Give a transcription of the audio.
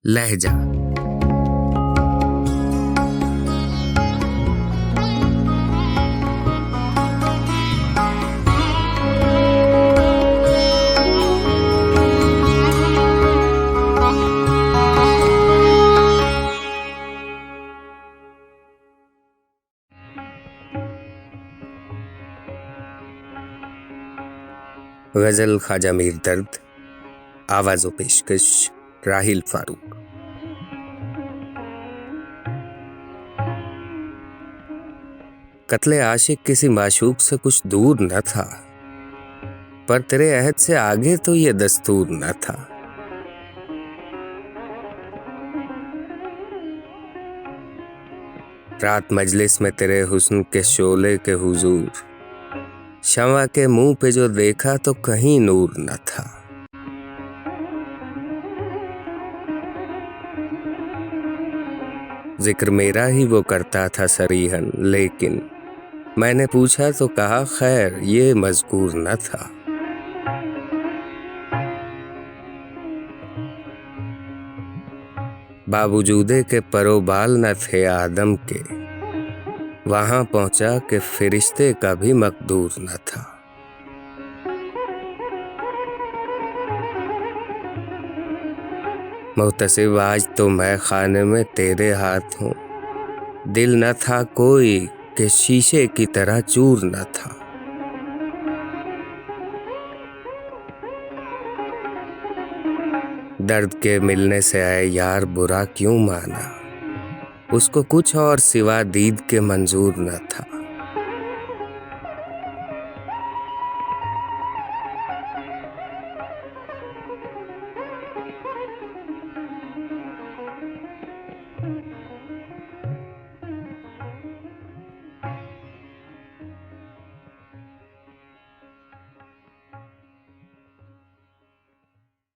लहजा। गजल ख्वाजा मीर दर्द, आवाज़ो पेशकश राहिल फारूक। कत्ले आशिक किसी माशूक से कुछ दूर न था, पर तेरे अहद से आगे तो ये दस्तूर न था। रात मजलिस में तेरे हुस्न के शोले के हुजूर, शमा के मुंह पे जो देखा तो कहीं नूर न था। जिक्र मेरा ही वो करता था सरीहन, लेकिन मैंने पूछा तो कहा खैर ये मज़कूर न था। बावजूदे के परोबाल न थे आदम के, वहां पहुंचा कि फिरिश्ते का भी मकदूर न था। मुहतसिब आज तो मैं खाने में तेरे हाथ हूँ, दिल न था कोई कि शीशे की तरह चूर न था। दर्द के मिलने से आए यार बुरा क्यों माना, उसको कुछ और सिवा दीद के मंजूर न था।